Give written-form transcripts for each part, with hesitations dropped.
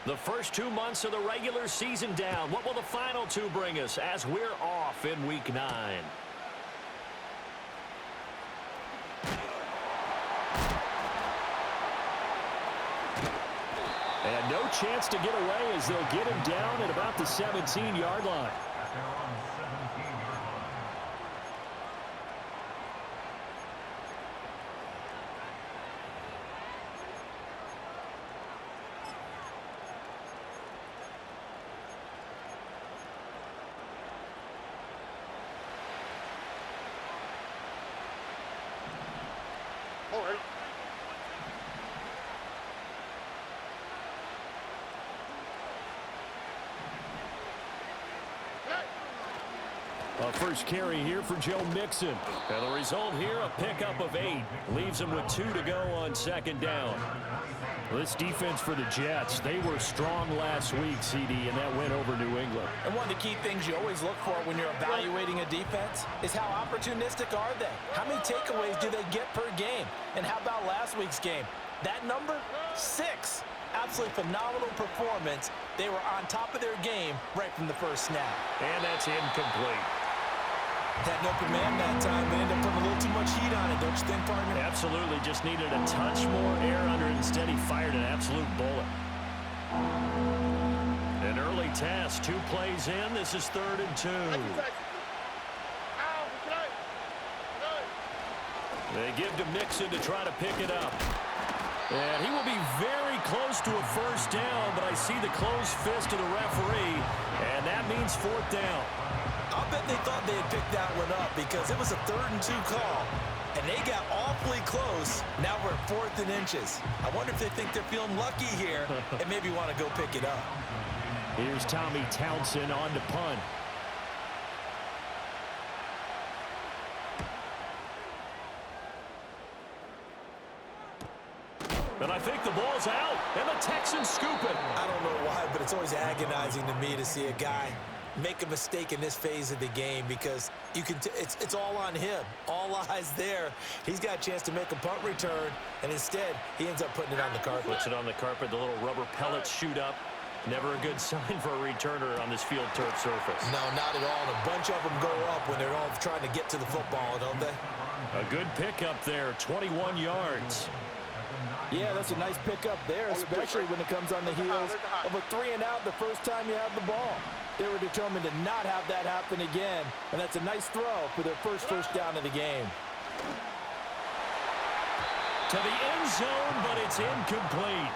The first 2 months of the regular season down. What will the final two bring us as we're off in Week 9? And no chance to get away as they'll get him down at about the 17-yard line. A first carry here for Joe Mixon. And the result here, a pickup of 8. Leaves him with 2 to go on second down. This defense for the Jets, they were strong last week, CD, and that went over New England. And one of the key things you always look for when you're evaluating a defense is how opportunistic are they? How many takeaways do they get per game? And how about last week's game? That number? 6. Absolutely phenomenal performance. They were on top of their game right from the first snap. And that's incomplete. Had an open man that time. They ended up putting a little too much heat on it, don't you think, partner? Absolutely. Just needed a touch more air under it. Instead, he fired an absolute bullet. An early test. 2 plays in. This is 3rd and 2. They give to Mixon to try to pick it up. And he will be very close to a first down, but I see the closed fist of the referee, and that means 4th down. I'll bet they thought they had picked that one up because it was a 3rd and 2 call, and they got awfully close. Now we're at 4th and inches. I wonder if they think they're feeling lucky here and maybe want to go pick it up. Here's Tommy Townsend on to punt. And I think the ball's out, and the Texans scoop it. I don't know why, but it's always agonizing to me to see a guy make a mistake in this phase of the game because you can it's all on him. All eyes there. He's got a chance to make a punt return, and instead he ends up putting it on the carpet. Puts it on the carpet. The little rubber pellets shoot up. Never a good sign for a returner on this field turf surface. No, not at all. And a bunch of them go up when they're all trying to get to the football, don't they? A good pickup there, 21 yards. Yeah, that's a nice pickup there, especially when it comes on the heels of a 3-and-out the first time you have the ball. They were determined to not have that happen again, and that's a nice throw for their first down of the game. To the end zone, but it's incomplete.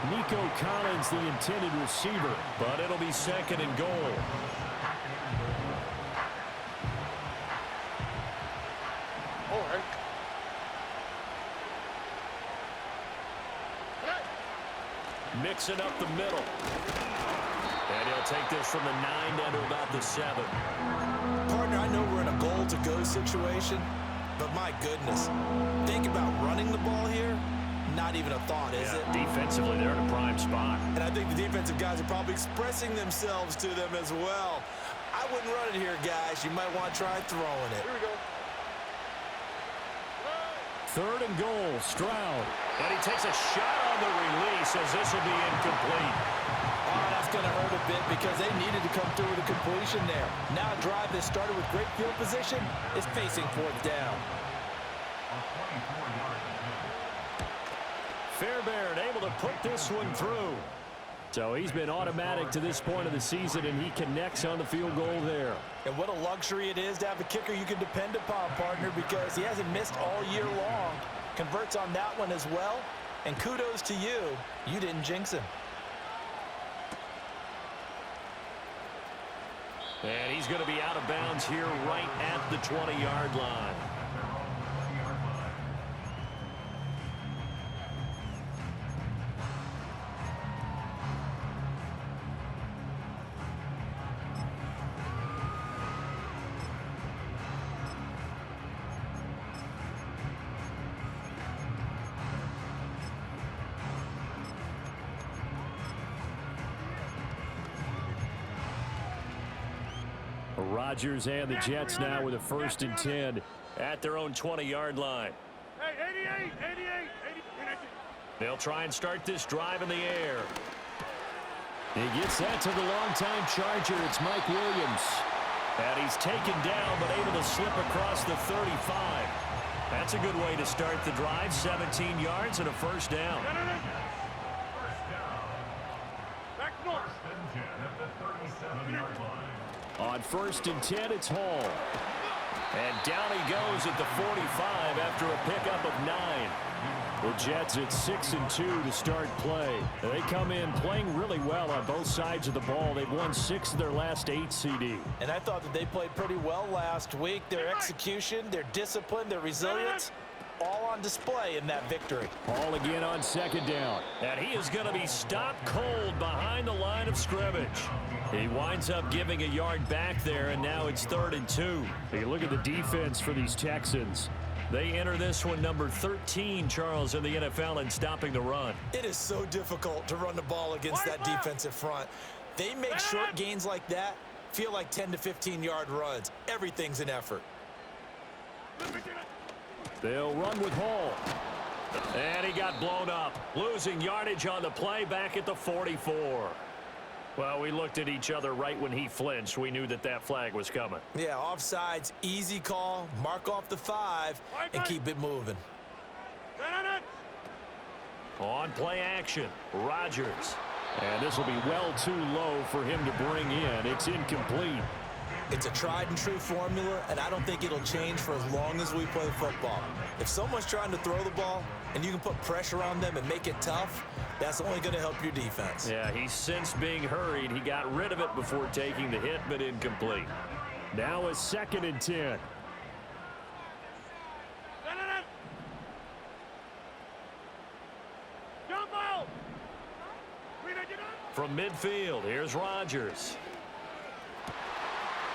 Nico Collins, the intended receiver, but it'll be 2nd and goal. Mixing up the middle. And he'll take this from the 9 down to about the 7. Partner, I know we're in a goal-to-go situation, but my goodness, think about running the ball here. Not even a thought, is it? Defensively, they're in a prime spot. And I think the defensive guys are probably expressing themselves to them as well. I wouldn't run it here, guys. You might want to try throwing it. Here we go. 3rd and goal, Stroud. And he takes a shot on the release as this will be incomplete. Oh, that's going to hurt a bit because they needed to come through with a completion there. Now a drive that started with great field position is facing 4th down. Fairbairn able to put this one through. So he's been automatic to this point of the season, and he connects on the field goal there. And what a luxury it is to have a kicker you can depend upon, partner, because he hasn't missed all year long. Converts on that one as well. And kudos to you. You didn't jinx him. And he's going to be out of bounds here right at the 20-yard line. Rodgers and the Jets now with a 1st and 10 at their own 20-yard line. Hey, 88. They'll try and start this drive in the air. He gets that to the longtime Charger. It's Mike Williams. And he's taken down, but able to slip across the 35. That's a good way to start the drive. 17 yards and a first down. On 1st and 10, it's Hall. And down he goes at the 45 after a pickup of 9. The Jets at 6-2 to start play. They come in playing really well on both sides of the ball. They've won 6 of their last 8 CD. And I thought that they played pretty well last week. Their execution, their discipline, their resilience, all on display in that victory. Hall again on 2nd down. And he is going to be stopped cold behind the line of scrimmage. He winds up giving a yard back there, and now it's 3rd and 2. You look at the defense for these Texans. They enter this one number 13, Charles, in the NFL in stopping the run. It is so difficult to run the ball against that defensive front. They make short gains like that feel like 10 to 15-yard runs. Everything's an effort. They'll run with Hall. And he got blown up, losing yardage on the play back at the 44. Well, we looked at each other right when he flinched. We knew that that flag was coming. Yeah, offsides, easy call, mark off the 5, and keep it moving. On play action, Rodgers. And this will be well too low for him to bring in. It's incomplete. It's a tried-and-true formula, and I don't think it'll change for as long as we play football. If someone's trying to throw the ball and you can put pressure on them and make it tough, that's only going to help your defense. Yeah, he's since being hurried. He got rid of it before taking the hit, but incomplete. Now a 2nd and 10. From midfield, here's Rodgers.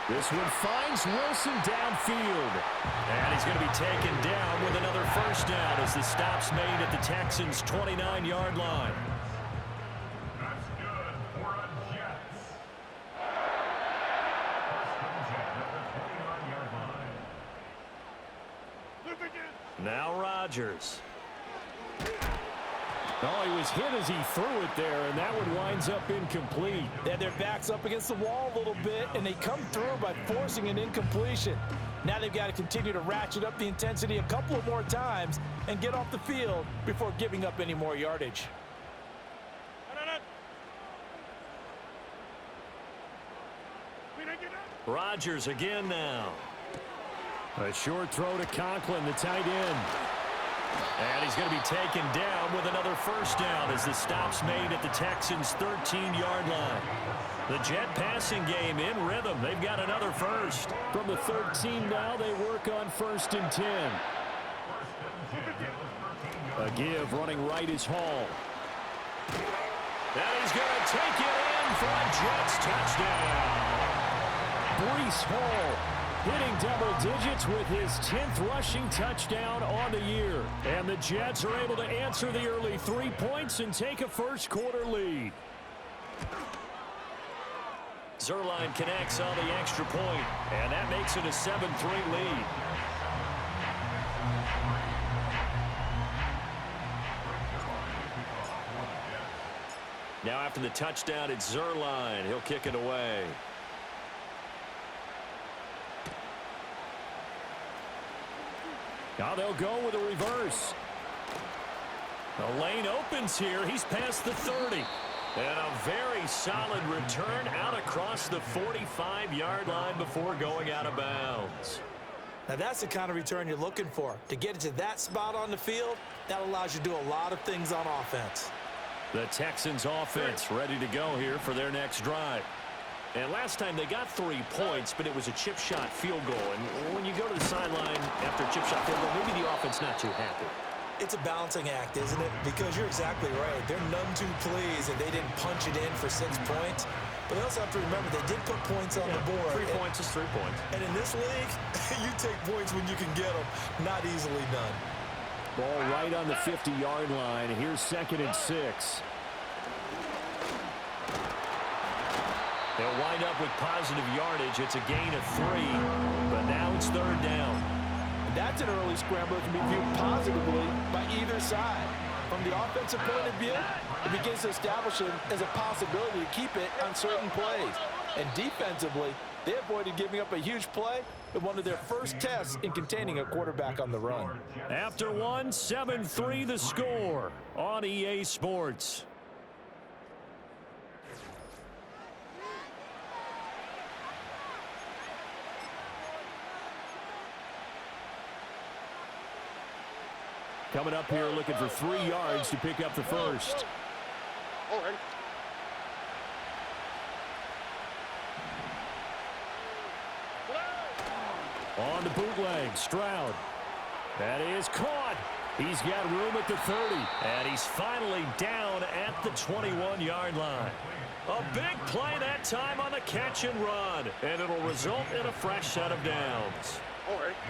This one finds Wilson downfield. And he's going to be taken down with another first down as the stop's made at the Texans' 29-yard line. That's good for a Jets. Now Rodgers. Oh, he was hit as he threw it there, and that one winds up incomplete. They had their backs up against the wall a little bit, and they come through by forcing an incompletion. Now they've got to continue to ratchet up the intensity a couple of more times and get off the field before giving up any more yardage. Rodgers again now. A short throw to Conklin, the tight end. And he's going to be taken down with another first down as the stop's made at the Texans' 13-yard line. The Jet passing game in rhythm. They've got another first. From the 13 now, they work on 1st and 10. A give running right is Hall. And he's going to take it in for a Jets touchdown. Breece Hall hitting double digits with his 10th rushing touchdown on the year. And the Jets are able to answer the early 3 points and take a first-quarter lead. Zuerlein connects on the extra point, and that makes it a 7-3 lead. Now after the touchdown, it's Zuerlein. He'll kick it away. Now they'll go with a reverse. The lane opens here. He's past the 30. And a very solid return out across the 45-yard line before going out of bounds. Now that's the kind of return you're looking for. To get it to that spot on the field, that allows you to do a lot of things on offense. The Texans offense ready to go here for their next drive. And last time they got 3 points, but it was a chip shot field goal. And when you go to the sideline after a chip shot field goal, maybe the offense not too happy. It's a balancing act, isn't it? Because you're exactly right. They're none too pleased, and they didn't punch it in for 6 points. But they also have to remember they did put points on the board. 3 points is 3 points. And in this league, you take points when you can get them. Not easily done. Ball right on the 50-yard line. Here's 2nd and 6. They'll wind up with positive yardage. It's a gain of 3, but now it's 3rd down. And that's an early scramble that can be viewed positively by either side. From the offensive point of view, it begins to establish him as a possibility to keep it on certain plays. And defensively, they avoided giving up a huge play in one of their first tests in containing a quarterback on the run. After one, 7-3 the score on EA Sports. Coming up here looking for 3 yards to pick up the first. All right. On the bootleg, Stroud. That is caught. He's got room at the 30. And he's finally down at the 21-yard line. A big play that time on the catch and run. And it'll result in a fresh set of downs.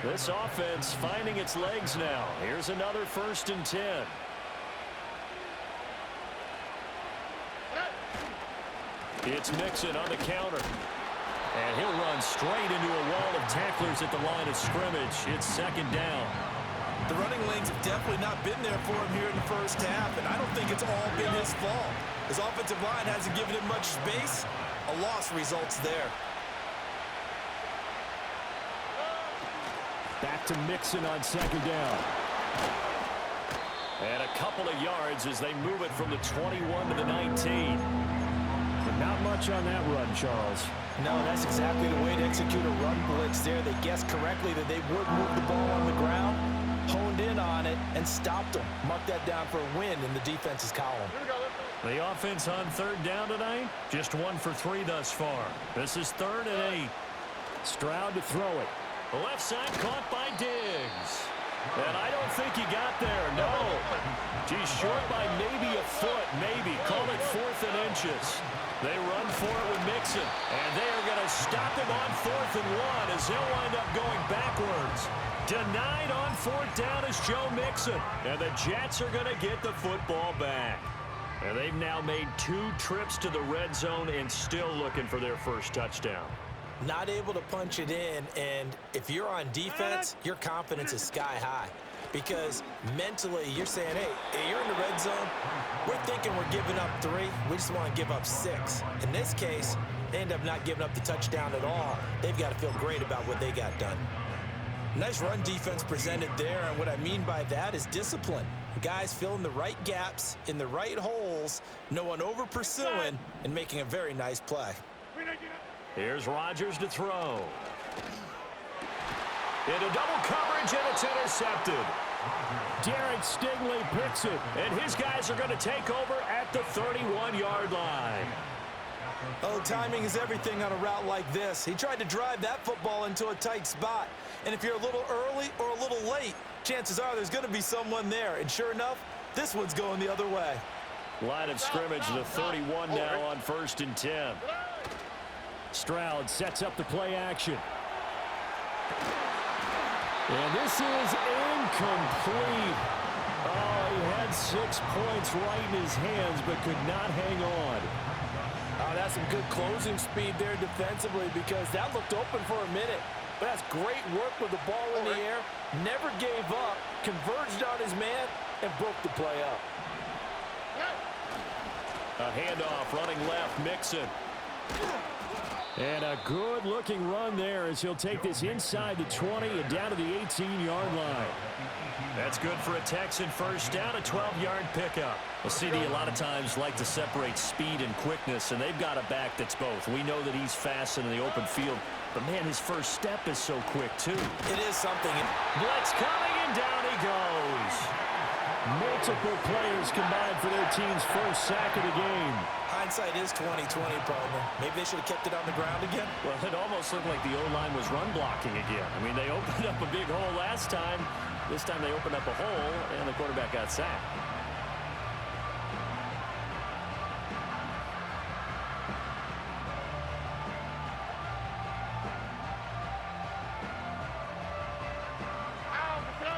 This offense finding its legs now. Here's another 1st and 10. It's Mixon on the counter. And he'll run straight into a wall of tacklers at the line of scrimmage. It's 2nd down. The running lanes have definitely not been there for him here in the first half, and I don't think it's all been his fault. His offensive line hasn't given him much space. A loss results there. Back to Mixon on 2nd down. And a couple of yards as they move it from the 21 to the 19. But not much on that run, Charles. No, that's exactly the way to execute a run blitz there. They guessed correctly that they would move the ball on the ground, honed in on it, and stopped them. Mark that down for a win in the defense's column. The offense on 3rd down tonight, just 1 for 3 thus far. This is 3rd and 8. Stroud to throw it. The left side caught by Diggs. And I don't think he got there, no. He's short by maybe a foot, maybe. Call it 4th and inches. They run for it with Mixon. And they are going to stop him on 4th and 1 as he'll wind up going backwards. Denied on 4th down is Joe Mixon. And the Jets are going to get the football back. And they've now made 2 trips to the red zone and still looking for their first touchdown. Not able to punch it in, and if you're on defense, your confidence is sky high. Because mentally, you're saying, hey, you're in the red zone. We're thinking we're giving up 3. We just want to give up 6. In this case, they end up not giving up the touchdown at all. They've got to feel great about what they got done. Nice run defense presented there, and what I mean by that is discipline. Guys filling the right gaps in the right holes, no one over-pursuing, and making a very nice play. Here's Rodgers to throw. Into double coverage, and it's intercepted. Derek Stingley picks it, and his guys are going to take over at the 31-yard line. Oh, timing is everything on a route like this. He tried to drive that football into a tight spot. And if you're a little early or a little late, chances are there's going to be someone there. And sure enough, this one's going the other way. Line of scrimmage, the 31 now on 1st and 10. Stroud sets up the play action. And this is incomplete. Oh, he had 6 points right in his hands, but could not hang on. Oh, that's some good closing speed there defensively, because that looked open for a minute. But that's great work with the ball in the air. Never gave up, converged on his man, and broke the play up. A handoff running left, Mixon. And a good-looking run there as he'll take this inside the 20 and down to the 18-yard line. That's good for a Texan first down, a 12-yard pickup. Well, CD a lot of times like to separate speed and quickness, and they've got a back that's both. We know that he's fast in the open field, but, man, his first step is so quick, too. It is something. Blitz coming, and down he goes. Multiple players combined for their team's first sack of the game. Hindsight is 20/20, partner. Maybe they should have kept it on the ground again. Well, it almost looked like the O-line was run blocking again. I mean, they opened up a big hole last time. This time they opened up a hole, and the quarterback got sacked.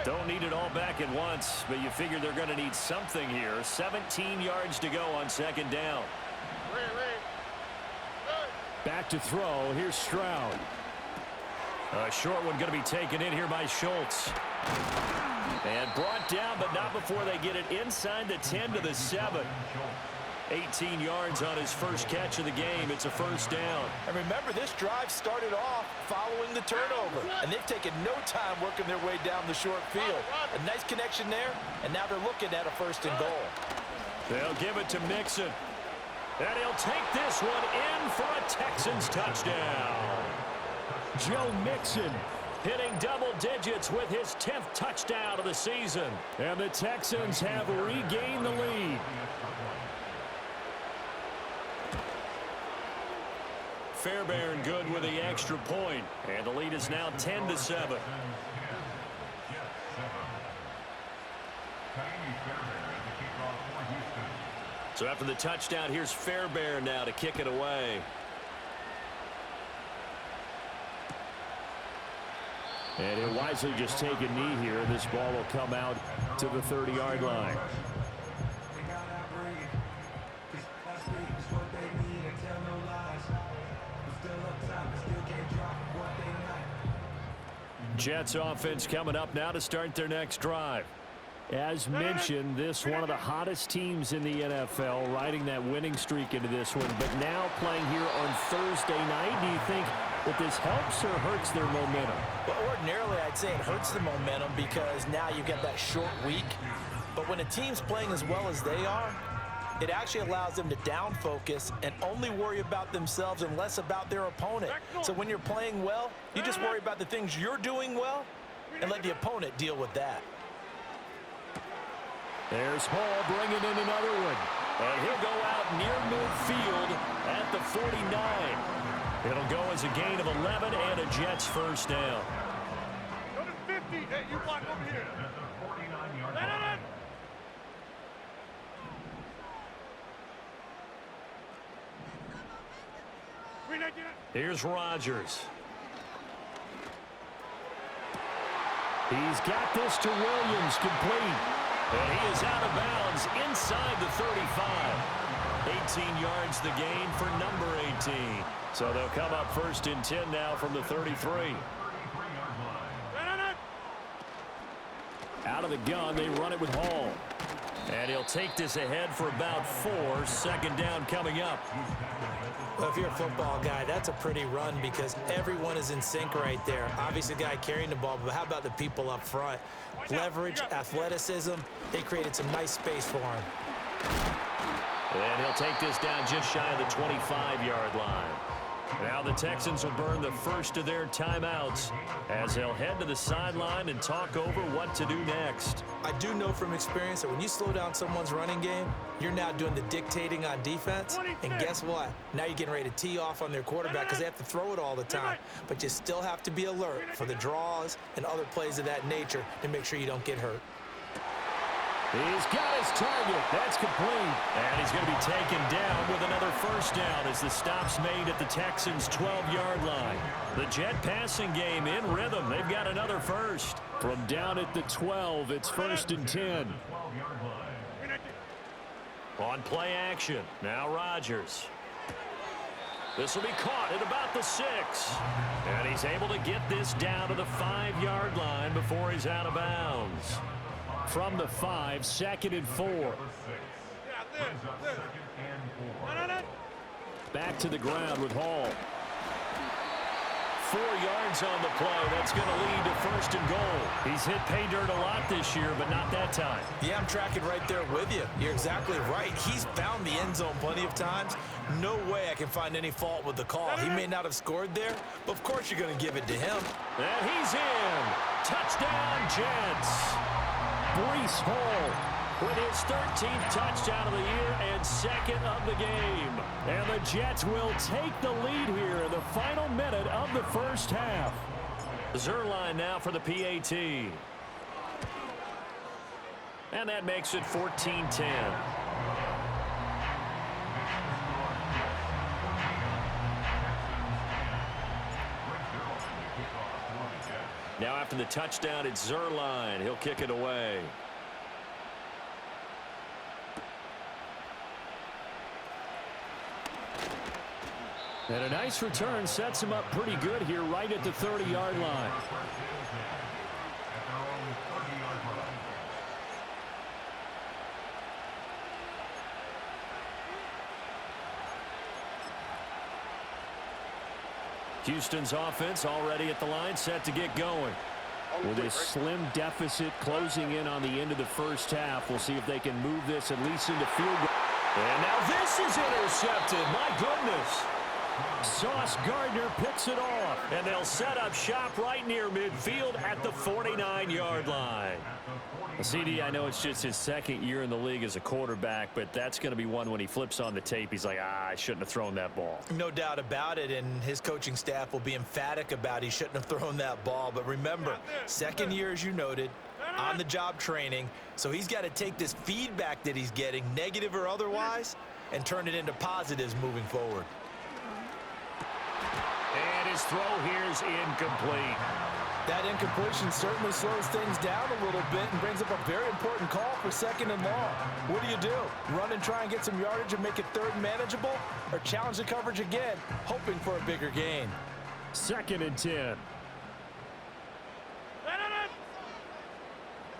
Don't need it all back at once, but you figure they're going to need something here. 17 yards to go on 2nd down. Back to throw. Here's Stroud. A short one going to be taken in here by Schultz. And brought down, but not before they get it inside the 10 to the 7. 18 yards on his first catch of the game. It's a first down. And remember, this drive started off following the turnover, and they've taken no time working their way down the short field. A nice connection there, and now they're looking at a 1st and goal. They'll give it to Mixon. And he'll take this one in for a Texans touchdown. Joe Mixon hitting double digits with his 10th touchdown of the season. And the Texans have regained the lead. Fairbairn good with the extra point. And the lead is now 10 to 7. So after the touchdown, here's Fairbairn now to kick it away. And he'll wisely just take a knee here. This ball will come out to the 30-yard line. Jets offense coming up now to start their next drive. As mentioned, this one of the hottest teams in the NFL, riding that winning streak into this one. But now playing here on Thursday night, do you think that this helps or hurts their momentum? Well, ordinarily, I'd say it hurts the momentum because now you get that short week. But when a team's playing as well as they are, it actually allows them to down focus and only worry about themselves and less about their opponent. So when you're playing well, you just worry about the things you're doing well and let the opponent deal with that. There's Hall bringing in another one. And he'll go out near midfield at the 49. It'll go as a gain of 11 and a Jets first down. Go to 50. Hey, you block over here. Here's Rodgers. He's got this to Williams, complete. And he is out of bounds inside the 35. 18 yards the gain for number 18. So they'll come up 1st and 10 now from the 33. Out of the gun, they run it with Hall. And he'll take this ahead for about 4. 2nd down coming up. Well, if you're a football guy, that's a pretty run because everyone is in sync right there. Obviously, the guy carrying the ball, but how about the people up front? Leverage, athleticism, they created some nice space for him. And he'll take this down just shy of the 25-yard line. Now the Texans will burn the first of their timeouts as they'll head to the sideline and talk over what to do next. I do know from experience that when you slow down someone's running game, you're now doing the dictating on defense. And guess what? Now you're getting ready to tee off on their quarterback because they have to throw it all the time. But you still have to be alert for the draws and other plays of that nature to make sure you don't get hurt. He's got his target. That's complete. And he's going to be taken down with another first down as the stop's made at the Texans' 12-yard line. The Jet passing game in rhythm. They've got another first. From down at the 12, it's 1st and 10. On play action, now Rodgers. This will be caught at about the 6. And he's able to get this down to the 5-yard line before he's out of bounds. From the 5, 2nd and 4. Back to the ground with Hall. 4 yards on the play. That's going to lead to 1st and goal. He's hit pay dirt a lot this year, but not that time. Yeah, I'm tracking right there with you. You're exactly right. He's found the end zone plenty of times. No way I can find any fault with the call. He may not have scored there, but of course you're going to give it to him. And he's in. Touchdown, Jets. Breece Hall with his 13th touchdown of the year and 2nd of the game. And the Jets will take the lead here in the final minute of the first half. Zuerlein now for the PAT. And that makes it 14-10. Now after the touchdown, it's Zuerlein. He'll kick it away. And a nice return sets him up pretty good here right at the 30-yard line. Houston's offense already at the line, set to get going. With a slim deficit closing in on the end of the first half, we'll see if they can move this at least into field goal. And now this is intercepted. My goodness. Sauce Gardner picks it off, and they'll set up shop right near midfield at the 49-yard line. CD, I know it's just his second year in the league as a quarterback, but that's going to be one when he flips on the tape, he's like, I shouldn't have thrown that ball. No doubt about it, and his coaching staff will be emphatic about he shouldn't have thrown that ball. But remember, second year, as you noted, on-the-job training, so he's got to take this feedback that he's getting, negative or otherwise, and turn it into positives moving forward. And his throw here is incomplete. That incompletion certainly slows things down a little bit and brings up a very important call for second and long. What do? Run and try and get some yardage and make it third and manageable, or challenge the coverage again, hoping for a bigger gain? 2nd and 10.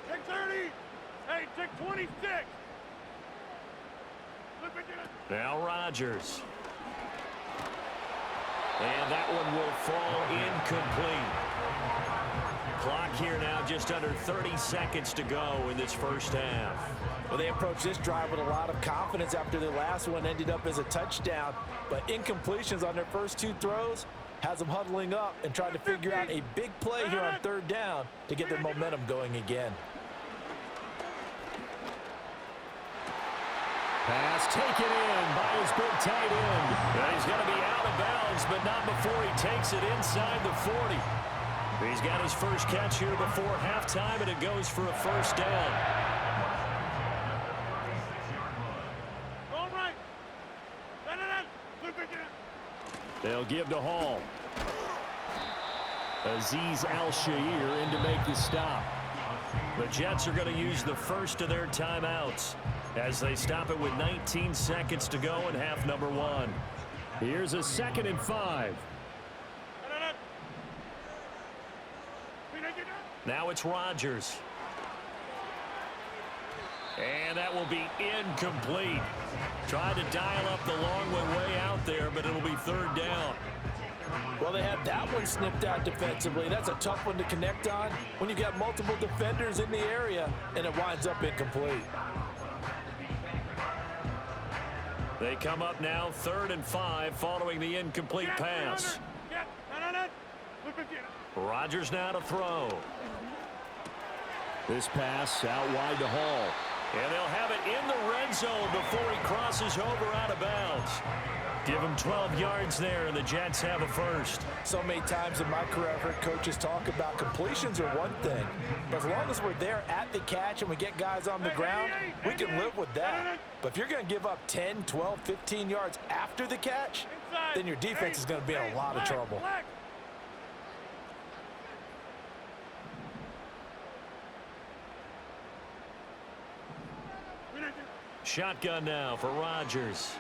Take 30. Hey, take 26. Now Rodgers. And that one will fall incomplete. Clock here now just under 30 seconds to go in this first half. Well, they approached this drive with a lot of confidence after their last one ended up as a touchdown. But incompletions on their first 2 throws has them huddling up and trying to figure out a big play here on 3rd down to get their momentum going again. Pass taken in by his big tight end. And he's going to be out of bounds, but not before he takes it inside the 40. He's got his first catch here before halftime, and it goes for a first down. All right. They'll give to Hall. Azeez Al-Shaair in to make the stop. The Jets are going to use the first of their timeouts as they stop it with 19 seconds to go in half number 1. Here's a 2nd and 5. Now it's Rodgers. And that will be incomplete. Tried to dial up the long one way out there, but it'll be 3rd down. Well, they had that one snipped out defensively. That's a tough one to connect on when you got multiple defenders in the area, and it winds up incomplete. They come up now 3rd and 5 following the incomplete pass. Rodgers now to throw. This pass out wide to Hall. And they'll have it in the red zone before he crosses over out of bounds. Give him 12 yards there, and the Jets have a first. So many times in my career, I've heard coaches talk about completions are one thing. But as long as we're there at the catch and we get guys on the ground, we can live with that. But if you're going to give up 10, 12, 15 yards after the catch, then your defense is going to be in a lot of trouble. Shotgun now for Rodgers.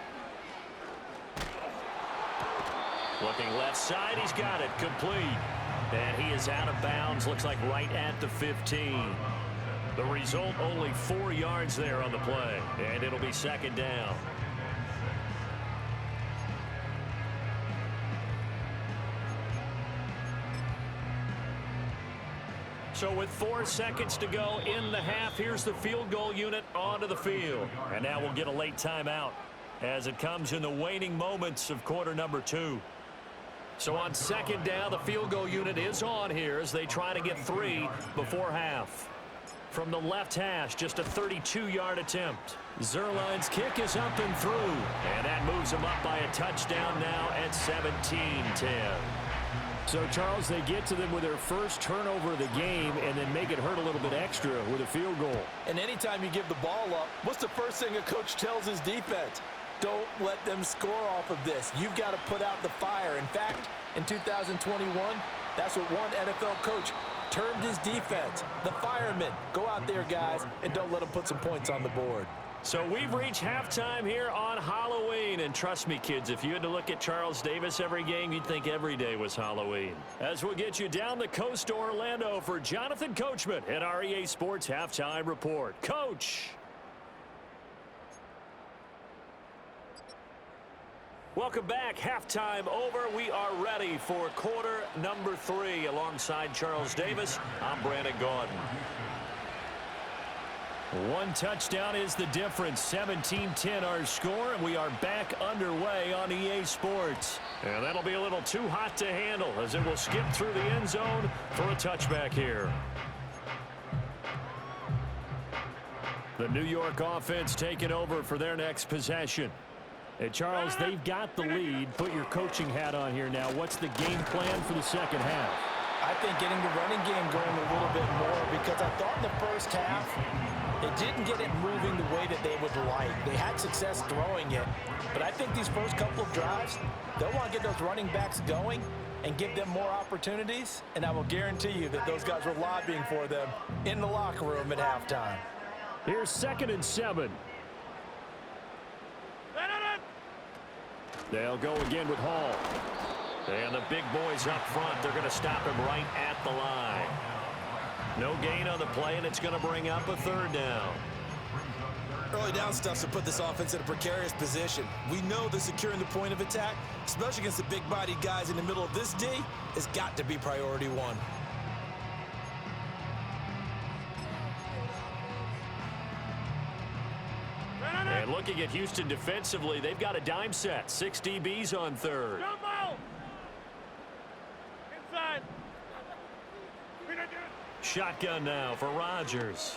Looking left side, he's got it complete. And he is out of bounds, looks like right at the 15. The result, only 4 yards there on the play. And it'll be 2nd down. So with 4 seconds to go in the half, here's the field goal unit onto the field. And now we'll get a late timeout as it comes in the waning moments of quarter number 2. So on 2nd down, the field goal unit is on here as they try to get 3 before half. From the left hash, just a 32-yard attempt. Zerline's kick is up and through. And that moves them up by a touchdown now at 17-10. So, Charles, they get to them with their first turnover of the game and then make it hurt a little bit extra with a field goal. And anytime you give the ball up, what's the first thing a coach tells his defense? Don't let them score off of this. You've got to put out the fire. In fact, in 2021, that's what one NFL coach termed his defense. The firemen. Go out there, guys, and don't let them put some points on the board. So we've reached halftime here on Halloween. And trust me, kids, if you had to look at Charles Davis every game, you'd think every day was Halloween. As we'll get you down the coast to Orlando for Jonathan Coachman at our EA Sports Halftime Report. Coach. Welcome back. Halftime over. We are ready for quarter number 3. Alongside Charles Davis, I'm Brandon Gaudin. One touchdown is the difference. 17-10 our score, and we are back underway on EA Sports. And that'll be a little too hot to handle as it will skip through the end zone for a touchback here. The New York offense taking over for their next possession. Hey, Charles, they've got the lead. Put your coaching hat on here now. What's the game plan for the second half? I think getting the running game going a little bit more, because I thought in the first half they didn't get it moving the way that they would like. They had success throwing it, but I think these first couple of drives, they'll want to get those running backs going and give them more opportunities, and I will guarantee you that those guys were lobbying for them in the locker room at halftime. Here's 2nd and 7. They'll go again with Hall. And the big boys up front, they're going to stop him right at the line. No gain on the play, and it's going to bring up a 3rd down. Early down stuff to put this offense in a precarious position. We know that securing the point of attack, especially against the big-bodied guys in the middle of this D, has got to be priority 1. And looking at Houston defensively, they've got a dime set. 6 DBs on 3rd. Jump out! Inside! Shotgun now for Rodgers.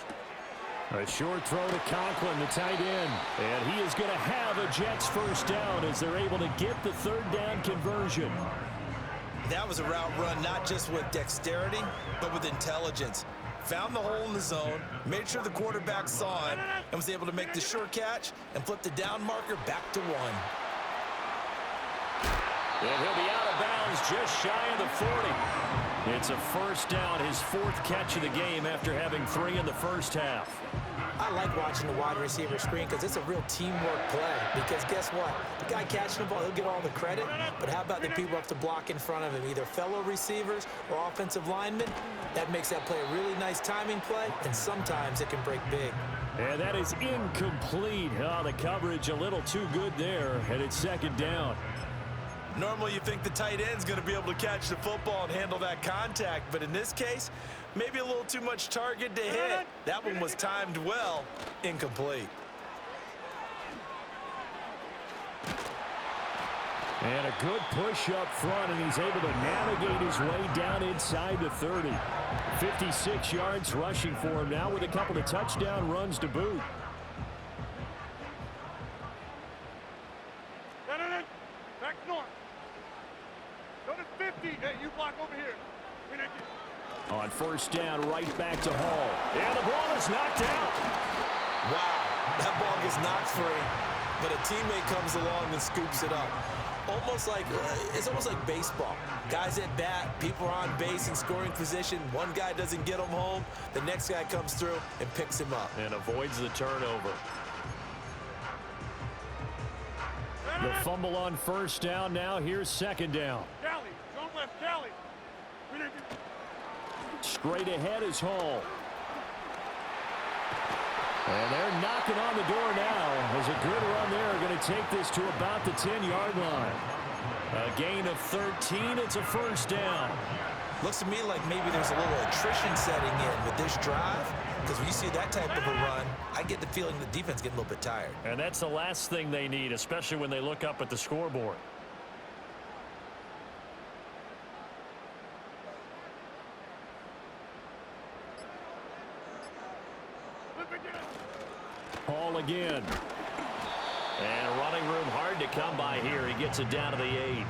A short throw to Conklin, the tight end. And he is going to have a Jets first down as they're able to get the 3rd down conversion. That was a route run not just with dexterity, but with intelligence. Found the hole in the zone, made sure the quarterback saw it, and was able to make the sure catch and flip the down marker back to 1. And he'll be out of bounds just shy of the 40. It's a first down, his 4th catch of the game after having 3 in the first half. I like watching the wide receiver screen because it's a real teamwork play. Because guess what? The guy catching the ball, he'll get all the credit. But how about the people who have to block in front of him, either fellow receivers or offensive linemen? That makes that play a really nice timing play, and sometimes it can break big. And that is incomplete. Oh, the coverage a little too good there, and it's 2nd down. Normally you think the tight end's going to be able to catch the football and handle that contact, but in this case, maybe a little too much target to hit. That one was timed well, incomplete. And a good push up front, and he's able to navigate his way down inside the 30. 56 yards rushing for him now with a couple of touchdown runs to boot. Back north. Go to 50. Hey, you block over here. On first down, right back to Hall. And the ball is knocked out. Wow, that ball gets knocked free, but a teammate comes along and scoops it up. It's almost like baseball. Guys at bat, people are on base in scoring position. One guy doesn't get him home. The next guy comes through and picks him up. And avoids the turnover. The fumble on first down. Now here's 2nd down. Cali, zone left, Cali. Straight ahead is Hall. And they're knocking on the door now. There's a good run there. Going to take this to about the 10-yard line. A gain of 13. It's a first down. Looks to me like maybe there's a little attrition setting in with this drive, because when you see that type of a run, I get the feeling the defense getting a little bit tired. And that's the last thing they need, especially when they look up at the scoreboard. Hall again. And running room hard to come by here. He gets it down to the 8.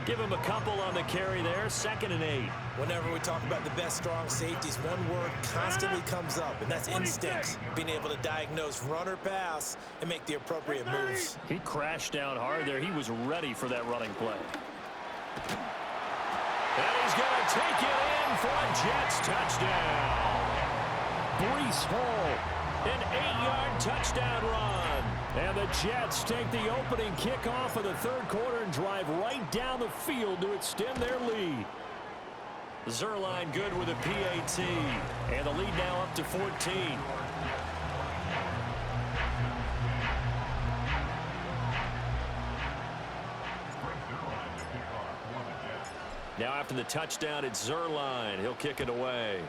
Give him a couple on the carry there. 2nd and 8. Whenever we talk about the best strong safeties, one word constantly comes up, and that's instincts. Being able to diagnose run or pass and make the appropriate moves. He crashed down hard there. He was ready for that running play. And he's going to take it in for a Jets touchdown. Breece Hall. An 8-yard touchdown run. And the Jets take the opening kickoff of the 3rd quarter and drive right down the field to extend their lead. Zerline good with a PAT. And the lead now up to 14. Now after the touchdown, it's Zerline. He'll kick it away.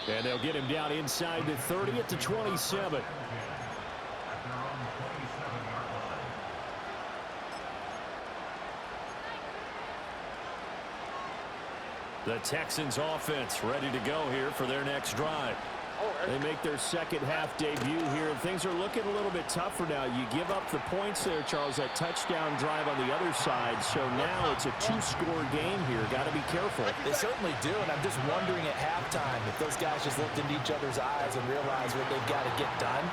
And they'll get him down inside the 30 at the 27. The Texans offense ready to go here for their next drive. They make their second half debut here, and things are looking a little bit tougher now. You give up the points there, Charles, that touchdown drive on the other side. So now it's a two-score game here. Got to be careful. They certainly do, and I'm just wondering at halftime if those guys just looked into each other's eyes and realized what they've got to get done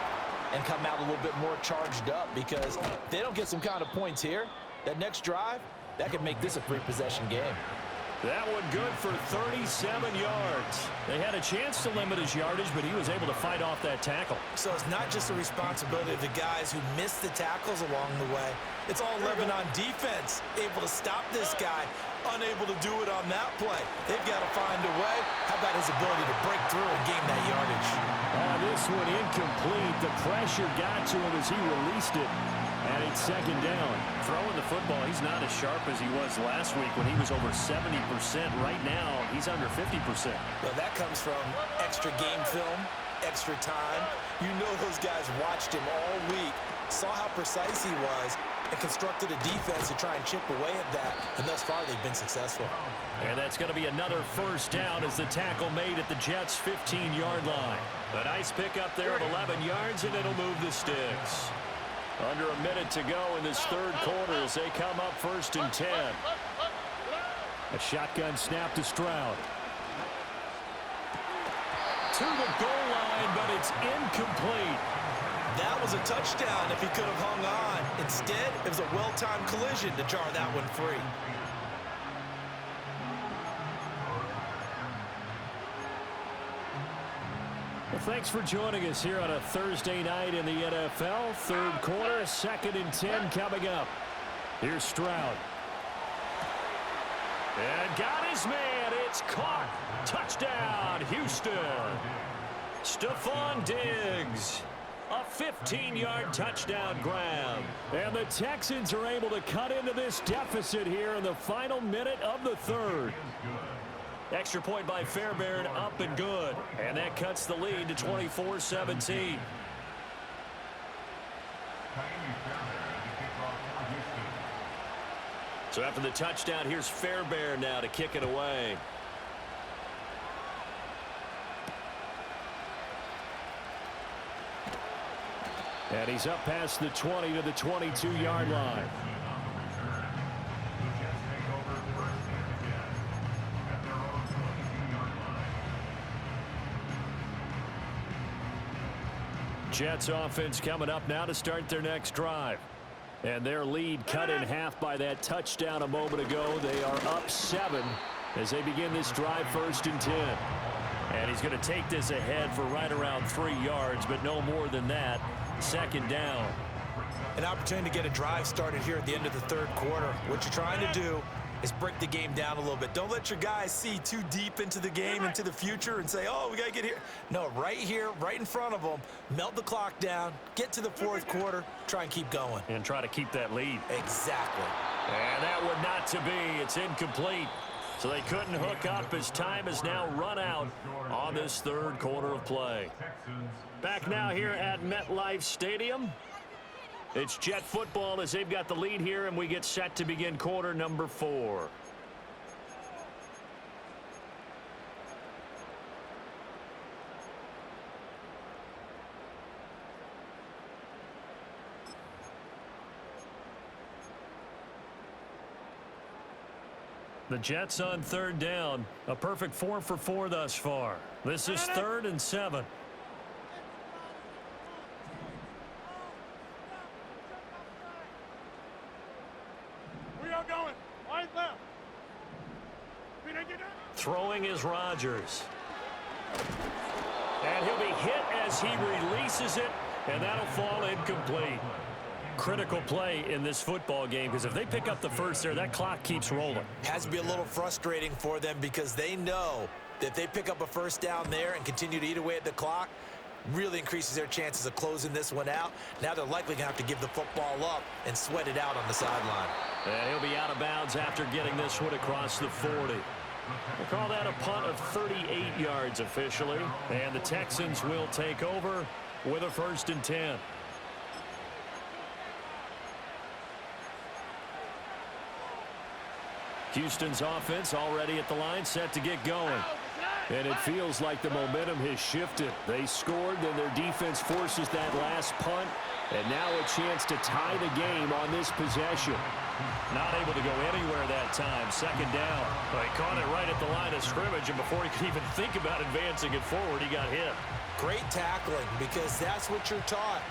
and come out a little bit more charged up, because if they don't get some kind of points here, that next drive, that could make this a three-possession game. That one good for 37 yards. They had a chance to limit his yardage, but he was able to fight off that tackle. So it's not just the responsibility of the guys who missed the tackles along the way. It's all Lebanon defense, able to stop this guy, unable to do it on that play. They've got to find a way. How about his ability to break through and gain that yardage? This one incomplete. The pressure got to him as he released it. And it's second down. Throwing the football, he's not as sharp as he was last week when he was over 70%. Right now, he's under 50%. Well, that comes from extra game film, extra time. You know those guys watched him all week, saw how precise he was, and constructed a defense to try and chip away at that. And thus far, they've been successful. And that's going to be another first down as the tackle made at the Jets' 15-yard line. A nice pickup there of 11 yards, and it'll move the sticks. Under a minute to go in this third quarter as they come up 1st and 10. A shotgun snap to Stroud. To the goal line, but it's incomplete. That was a touchdown if he could have hung on. Instead, it was a well-timed collision to jar that one free. Well, thanks for joining us here on a Thursday night in the NFL. Third quarter, 2nd and 10 coming up. Here's Stroud. And got his man. It's caught. Touchdown, Houston. Stephon Diggs. A 15-yard touchdown grab. And the Texans are able to cut into this deficit here in the final minute of the third. Extra point by Fairbairn, up and good. And that cuts the lead to 24-17. So after the touchdown, here's Fairbairn now to kick it away. And he's up past the 20 to the 22-yard line. Jets offense coming up now to start their next drive. And their lead cut in half by that touchdown a moment ago. They are up 7 as they begin this drive 1st and 10. And he's going to take this ahead for right around 3 yards, but no more than that. 2nd down. An opportunity to get a drive started here at the end of the third quarter. What you're trying to do is break the game down a little bit. Don't let your guys see too deep into the game, into the future, and say, oh, we got to get here. No, right here, right in front of them, melt the clock down, get to the fourth quarter, try and keep going. And try to keep that lead. Exactly. And that would not to be. It's incomplete. So they couldn't hook up as time has now run out on this third quarter of play. Back now here at MetLife Stadium. It's Jet football as they've got the lead here, and we get set to begin quarter number 4. The Jets on 3rd down. A perfect 4 for 4 thus far. This is 3rd and 7. Throwing is Rodgers. And he'll be hit as he releases it, and that'll fall incomplete. Critical play in this football game, because if they pick up the first there, that clock keeps rolling. Has to be a little frustrating for them because they know that if they pick up a first down there and continue to eat away at the clock, really increases their chances of closing this one out. Now they're likely going to have to give the football up and sweat it out on the sideline. And he'll be out of bounds after getting this one across the 40. We'll call that a punt of 38 yards officially. And the Texans will take over with a 1st and 10. Houston's offense already at the line, set to get going. And it feels like the momentum has shifted. They scored, then their defense forces that last punt. And now a chance to tie the game on this possession. Not able to go anywhere that time. 2nd down. He caught it right at the line of scrimmage, and before he could even think about advancing it forward, he got hit. Great tackling, because that's what you're taught.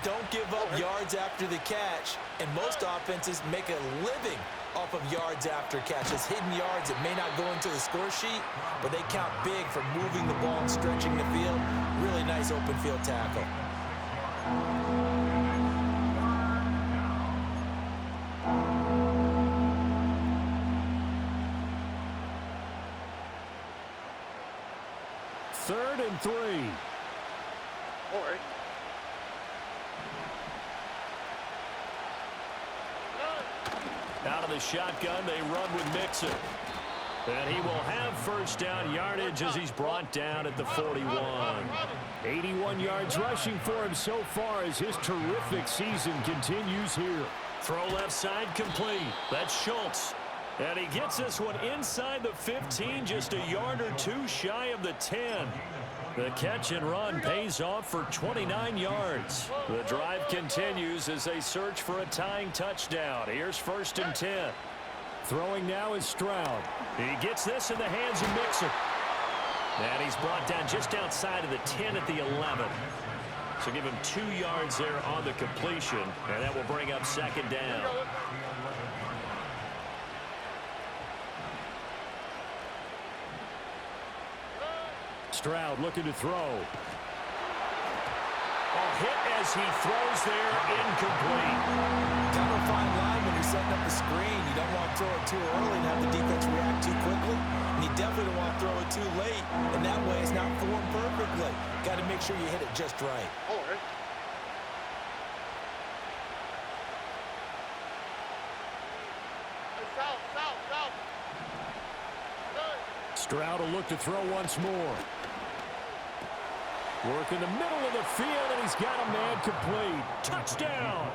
Don't give up yards after the catch. And most offenses make a living off of yards after catches. Hidden yards that may not go into the score sheet, but they count big for moving the ball and stretching the field. Really nice open field tackle. Third and 3. All right. Out of the shotgun, they run with Mixon. And he will have 1st down yardage as he's brought down at the 41. 81 yards rushing for him so far as his terrific season continues here. Throw left side complete. That's Schultz. And he gets this one inside the 15, just a yard or two shy of the 10. The catch and run pays off for 29 yards. The drive continues as they search for a tying touchdown. Here's 1st and 10. Throwing now is Stroud. He gets this in the hands of Mixon. And he's brought down just outside of the 10 at the 11. So give him 2 yards there on the completion, and that will bring up 2nd down. Stroud looking to throw. Hit as he throws there, incomplete. Kind of a fine line when you're setting up the screen. You don't want to throw it too early and have the defense react too quickly. And you definitely don't want to throw it too late. And that way it's not formed perfectly. Got to make sure you hit it just right. All right. South. Stroud will look to throw once more. Work in the middle of the field, and he's got a man complete. Touchdown!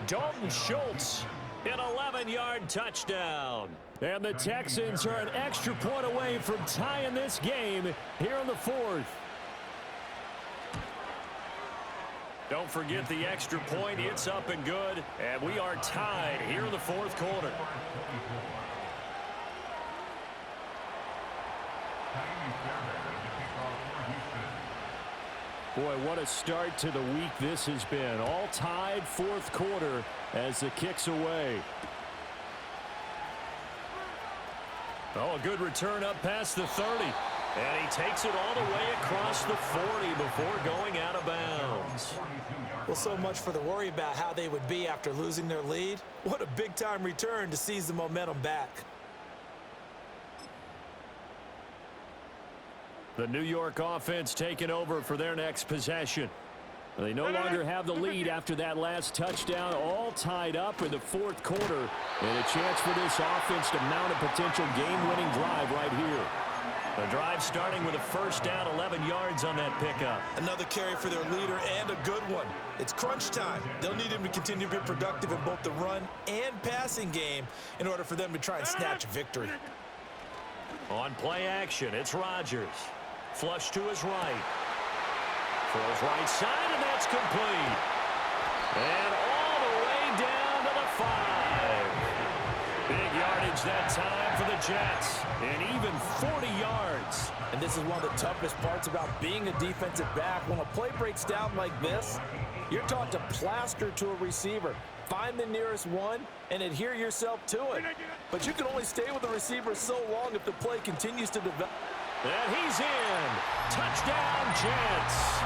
Dalton Schultz, an 11-yard touchdown. And the Texans are an extra point away from tying this game here in the 4th. Don't forget the extra point. It's up and good, and we are tied here in the 4th quarter. Boy, what a start to the week this has been. All tied 4th quarter as the kick's away. Oh, a good return up past the 30. And he takes it all the way across the 40 before going out of bounds. Well, so much for the worry about how they would be after losing their lead. What a big-time return to seize the momentum back. The New York offense taking over for their next possession. They no longer have the lead after that last touchdown, all tied up in the 4th quarter. And a chance for this offense to mount a potential game-winning drive right here. The drive starting with a 1st down, 11 yards on that pickup. Another carry for their leader, and a good one. It's crunch time. They'll need him to continue to be productive in both the run and passing game in order for them to try and snatch a victory. On play action, it's Rodgers. Flush to his right. Throws right side, and that's complete. And all the way down to the 5. Big yardage that time for the Jets. And even 40 yards. And this is one of the toughest parts about being a defensive back. When a play breaks down like this, you're taught to plaster to a receiver. Find the nearest one and adhere yourself to it. But you can only stay with the receiver so long if the play continues to develop. And he's in. Touchdown, Jets.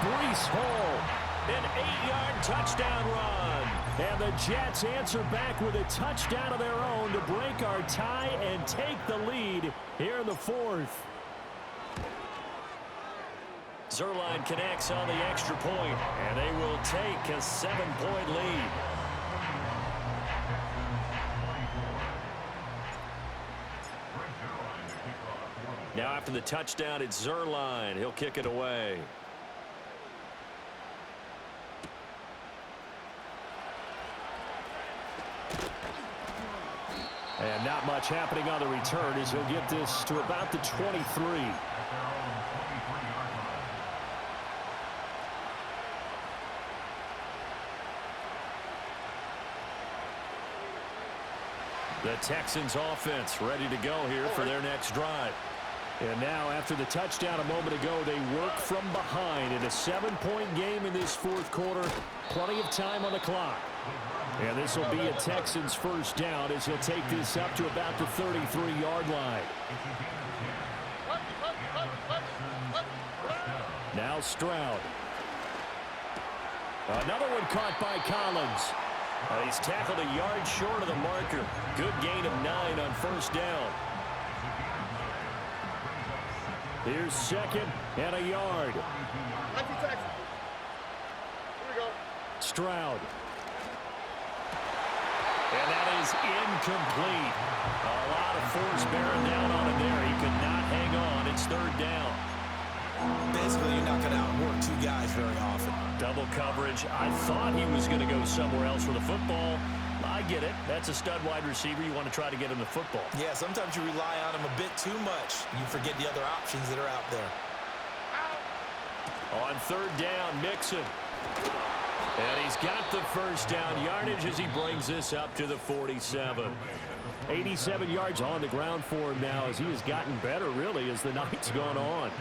Breece Hall, an 8-yard touchdown run. And the Jets answer back with a touchdown of their own to break our tie and take the lead here in the 4th. Zerline connects on the extra point, and they will take a 7-point lead. Now after the touchdown, it's Zerline. He'll kick it away. And not much happening on the return as he'll get this to about the 23. The Texans offense ready to go here for their next drive. And now after the touchdown a moment ago, they work from behind in a 7-point game in this fourth quarter. Plenty of time on the clock. And this will be a Texans first down as he'll take this up to about the 33-yard line. Now Stroud. Another one caught by Collins. He's tackled a yard short of the marker. Good gain of 9 on first down. Here's second and a yard. Here we go. Stroud. And that is incomplete. A lot of force bearing down on him there. He could not hang on. It's third down. Basically, you're not going to outwork two guys very often. Double coverage. I thought he was going to go somewhere else for the football. I get it. That's a stud wide receiver. You want to try to get him the football. Yeah, sometimes you rely on him a bit too much. You forget the other options that are out there. On third down, Mixon. And he's got the first down yardage as he brings this up to the 47. 87 yards on the ground for him now as he has gotten better, really, as the night's gone on.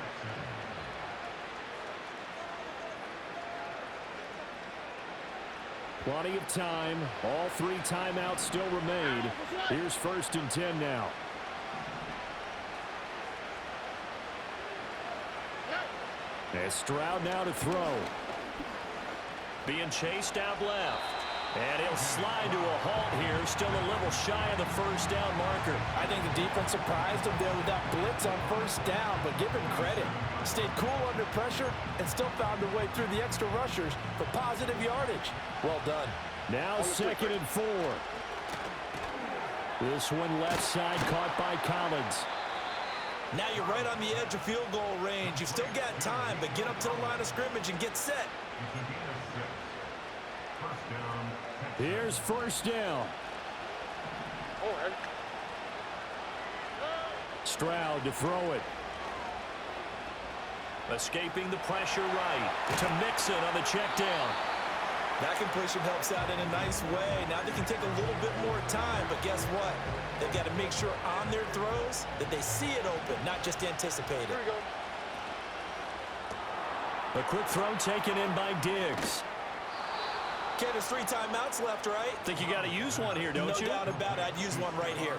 Plenty of time. All 3 timeouts still remain. Here's first and 10 now. And Stroud now to throw. Being chased out left. And he'll slide to a halt here. Still a little shy of the first down marker. I think the defense surprised him there with that blitz on first down, but give him credit. Stayed cool under pressure and still found a way through the extra rushers for positive yardage. Well done. Now second and 4. This one left side caught by Collins. Now you're right on the edge of field goal range. You've still got time, but get up to the line of scrimmage and get set. Here's first down. Stroud to throw it. Escaping the pressure right to Mixon on the check down. That completion helps out in a nice way. Now they can take a little bit more time, but guess what? They've got to make sure on their throws that they see it open, not just anticipate it. A quick throw taken in by Diggs. Okay, there's 3 timeouts left, right? Think you got to use one here, don't you? No doubt about it. I'd use one right here.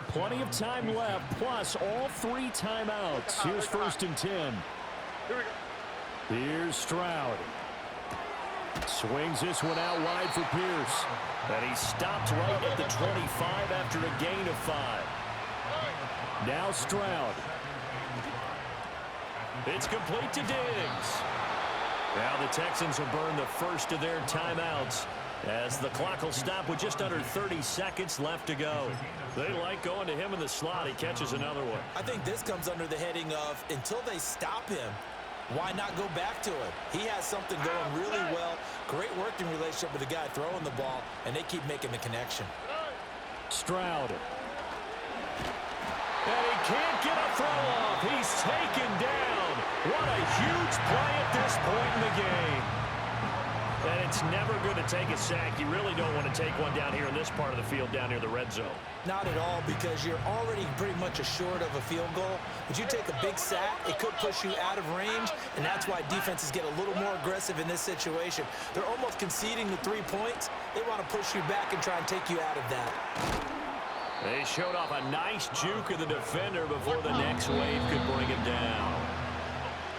Plenty of time left, plus all 3 timeouts. Here's first and 10. Here we go. Here's Stroud. Swings this one out wide for Pierce. And he stopped right at the 25 after a gain of 5. Now Stroud. It's complete to Diggs. Now the Texans will burn the first of their timeouts as the clock will stop with just under 30 seconds left to go. They like going to him in the slot. He catches another one. I think this comes under the heading of until they stop him, why not go back to him? He has something going really well. Great working relationship with the guy throwing the ball, and they keep making the connection. Stroud. And he can't get a throw off. He's taken down. What a huge play at this point in the game. And it's never going to take a sack. You really don't want to take one down here in this part of the field, down near the red zone. Not at all, because you're already pretty much assured of a field goal. But you take a big sack, it could push you out of range, and that's why defenses get a little more aggressive in this situation. They're almost conceding the 3 points. They want to push you back and try and take you out of that. They showed off a nice juke of the defender before the next wave could bring him down.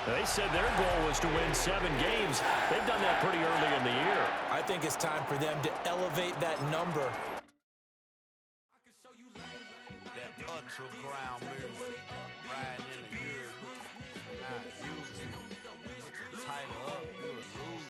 They said their goal was to win 7 games. They've done that pretty early in the year. I think it's time for them to elevate that number. That ground move.